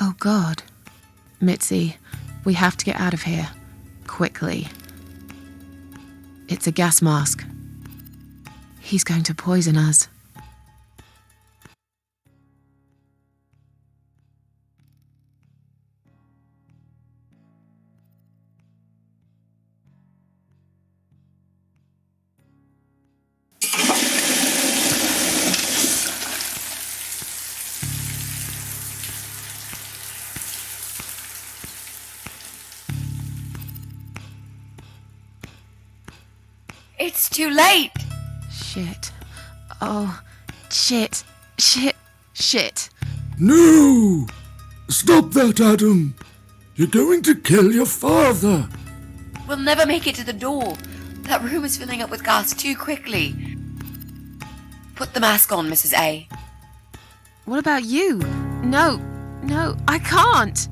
Oh God. Mitzi, we have to get out of here. Quickly. It's a gas mask. He's going to poison us. It's too late! Shit. Oh, shit. Shit. Shit. No! Stop that, Adam! You're going to kill your father! We'll never make it to the door. That room is filling up with gas too quickly. Put the mask on, Mrs. A. What about you? No, I can't.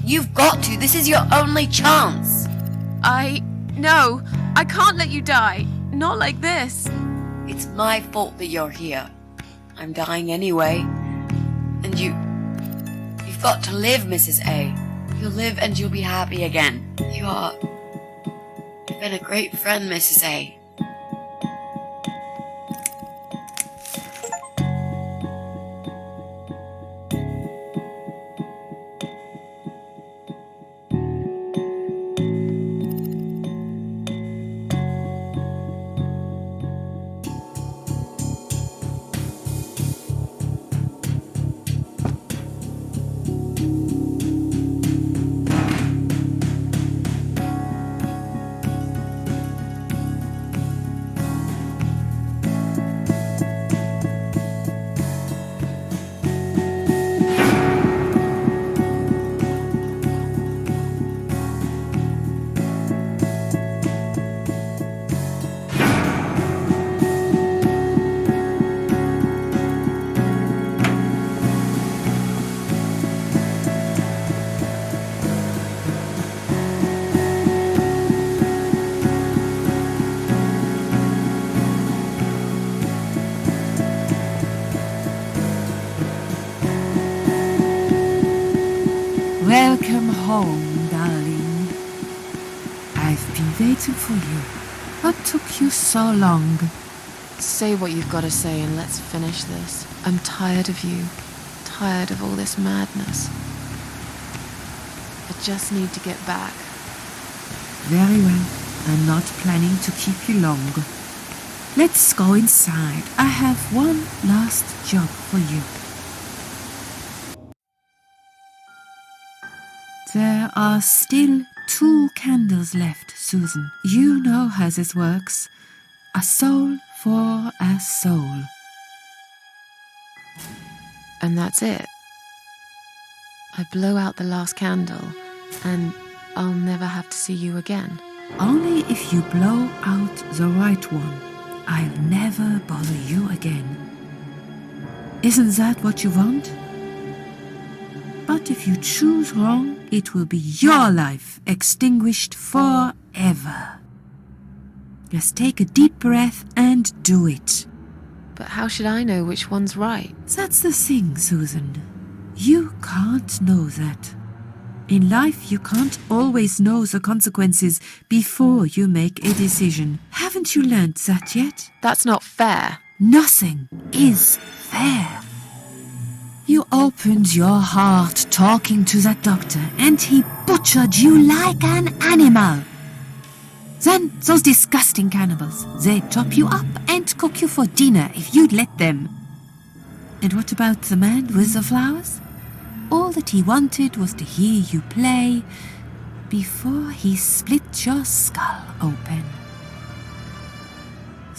You've got to. This is your only chance. No, I can't let you die. Not like this. It's my fault that you're here. I'm dying anyway. And you've got to live, Mrs. A. You'll live and you'll be happy again. You've been a great friend, Mrs. A. Welcome home, darling. I've been waiting for you. What took you so long? Say what you've got to say and let's finish this. I'm tired of you. Tired of all this madness. I just need to get back. Very well. I'm not planning to keep you long. Let's go inside. I have one last job for you. There are still 2 candles left, Susan. You know how this works. A soul for a soul. And that's it. I blow out the last candle and I'll never have to see you again. Only if you blow out the right one. I'll never bother you again. Isn't that what you want? But if you choose wrong, it will be your life extinguished forever. Just take a deep breath and do it. But how should I know which one's right? That's the thing, Susan. You can't know that. In life, you can't always know the consequences before you make a decision. Haven't you learned that yet? That's not fair. Nothing is fair. You opened your heart talking to that doctor, and he butchered you like an animal. Then those disgusting cannibals, they chop you up and cook you for dinner if you'd let them. And what about the man with the flowers? All that he wanted was to hear you play before he split your skull open.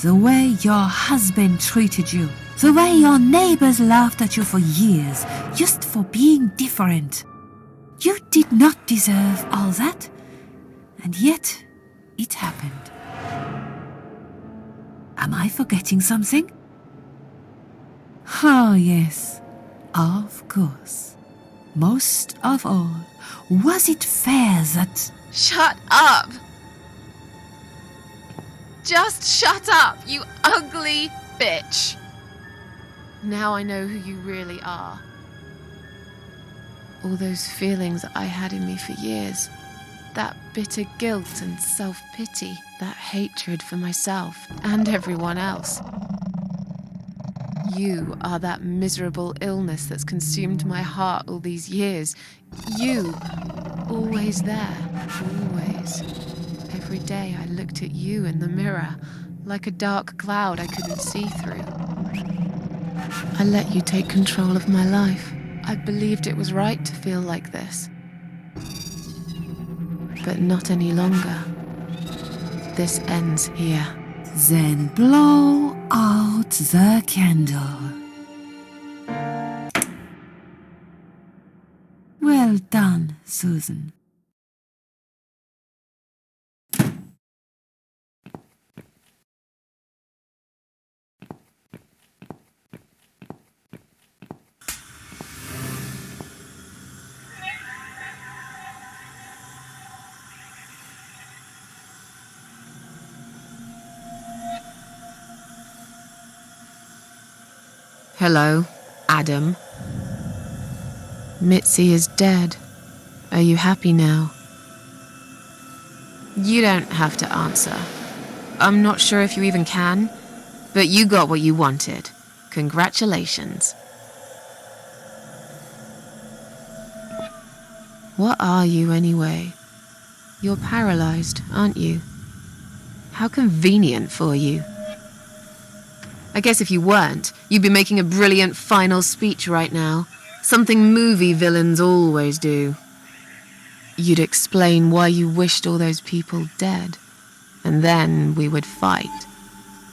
The way your husband treated you, the way your neighbors laughed at you for years, just for being different. You did not deserve all that, and yet it happened. Am I forgetting something? Oh, yes, of course. Most of all, was it fair that... Shut up! Just shut up, you ugly bitch! Now I know who you really are. All those feelings I had in me for years. That bitter guilt and self-pity. That hatred for myself and everyone else. You are that miserable illness that's consumed my heart all these years. You, always there, always. Every day I looked at you in the mirror, like a dark cloud I couldn't see through. I let you take control of my life. I believed it was right to feel like this. But not any longer. This ends here. Then blow out the candle. Well done, Susan. Hello, Adam. Mitzi is dead. Are you happy now? You don't have to answer. I'm not sure if you even can, but you got what you wanted. Congratulations. What are you anyway? You're paralyzed, aren't you? How convenient for you. I guess if you weren't, you'd be making a brilliant final speech right now. Something movie villains always do. You'd explain why you wished all those people dead. And then we would fight.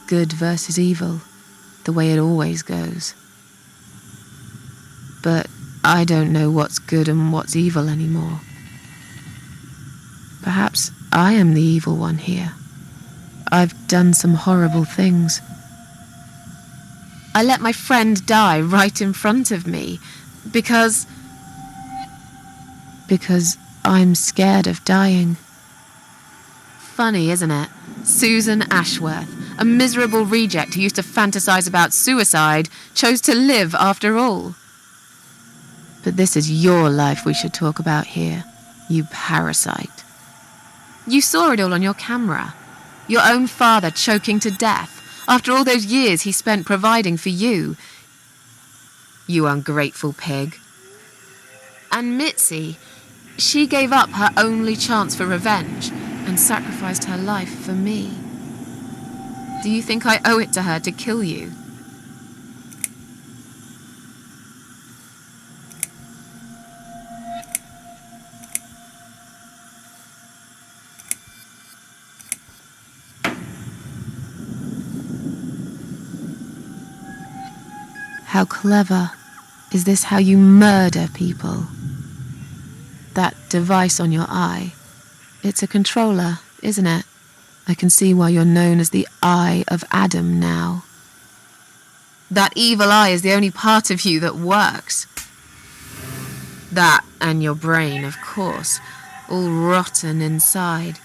Good versus evil, the way it always goes. But I don't know what's good and what's evil anymore. Perhaps I am the evil one here. I've done some horrible things. I let my friend die right in front of me because I'm scared of dying. Funny, isn't it? Susan Ashworth, a miserable reject who used to fantasize about suicide, chose to live after all. But this is your life we should talk about here, you parasite. You saw it all on your camera. Your own father choking to death, after all those years he spent providing for you. You ungrateful pig. And Mitzi, she gave up her only chance for revenge and sacrificed her life for me. Do you think I owe it to her to kill you? How clever. Is this how you murder people? That device on your eye, it's a controller, isn't it? I can see why you're known as the Eye of Adam now. That evil eye is the only part of you that works. That and your brain, of course, all rotten inside.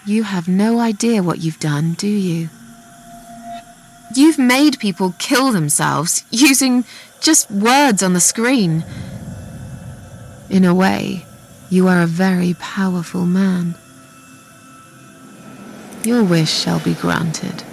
You have no idea what you've done, do you? You've made people kill themselves using just words on the screen. In a way, you are a very powerful man. Your wish shall be granted.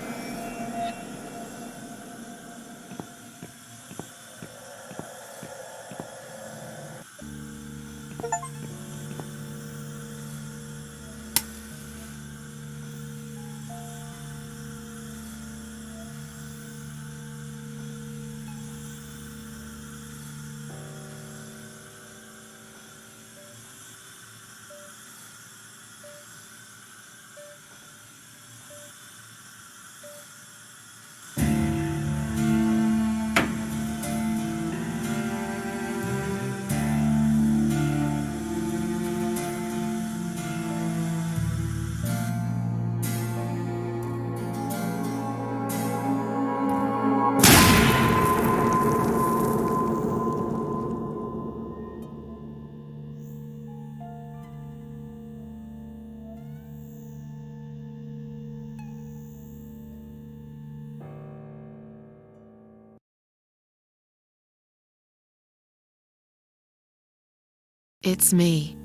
It's me,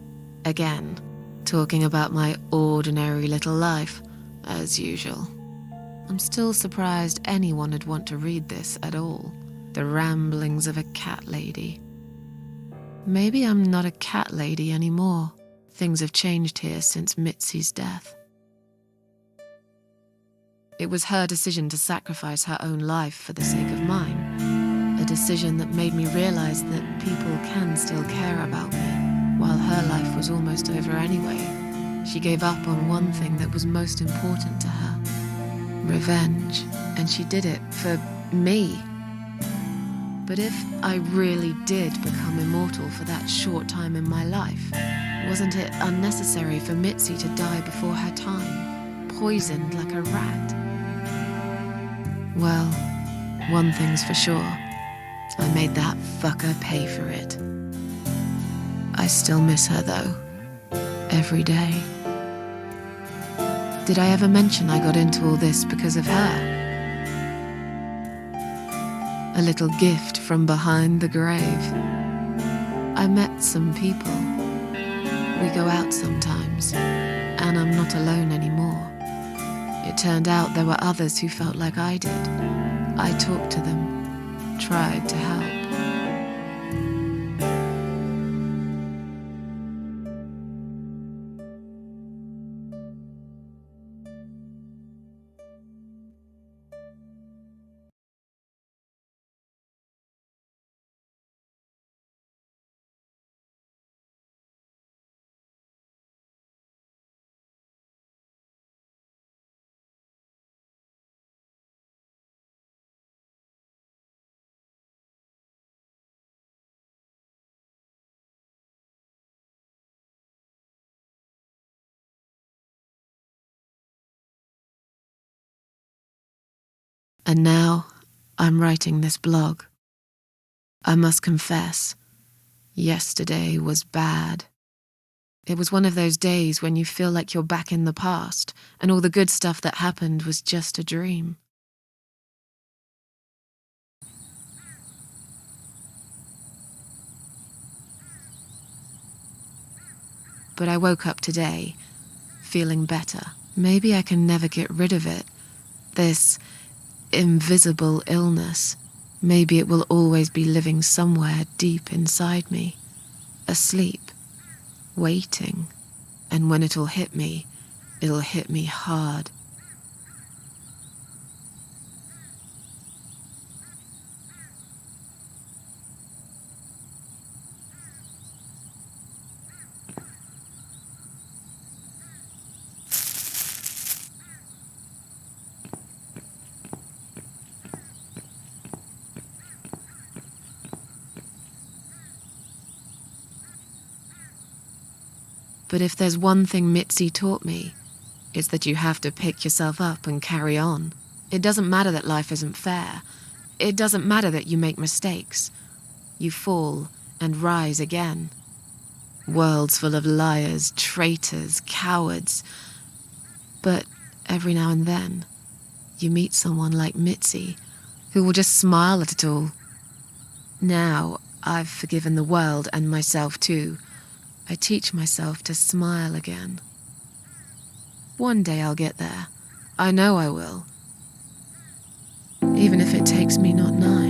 again, talking about my ordinary little life, as usual. I'm still surprised anyone would want to read this at all. The ramblings of a cat lady. Maybe I'm not a cat lady anymore. Things have changed here since Mitzi's death. It was her decision to sacrifice her own life for the sake of mine. A decision that made me realize that people can still care about me, while her life was almost over anyway. She gave up on one thing that was most important to her. Revenge. And she did it for me. But if I really did become immortal for that short time in my life, wasn't it unnecessary for Mitzi to die before her time, poisoned like a rat? Well, one thing's for sure. I made that fucker pay for it. I still miss her, though. Every day. Did I ever mention I got into all this because of her? A little gift from behind the grave. I met some people. We go out sometimes, and I'm not alone anymore. It turned out there were others who felt like I did. I talked to them, tried to help. And now I'm writing this blog. I must confess, yesterday was bad. It was one of those days when you feel like you're back in the past and all the good stuff that happened was just a dream. But I woke up today, feeling better. Maybe I can never get rid of it. This invisible illness. Maybe it will always be living somewhere deep inside me, asleep, waiting. And when it'll hit me hard. But if there's one thing Mitzi taught me, it's that you have to pick yourself up and carry on. It doesn't matter that life isn't fair. It doesn't matter that you make mistakes. You fall and rise again. Worlds full of liars, traitors, cowards. But every now and then, you meet someone like Mitzi, who will just smile at it all. Now, I've forgiven the world and myself too. I teach myself to smile again. One day I'll get there. I know I will. Even if it takes me not 9.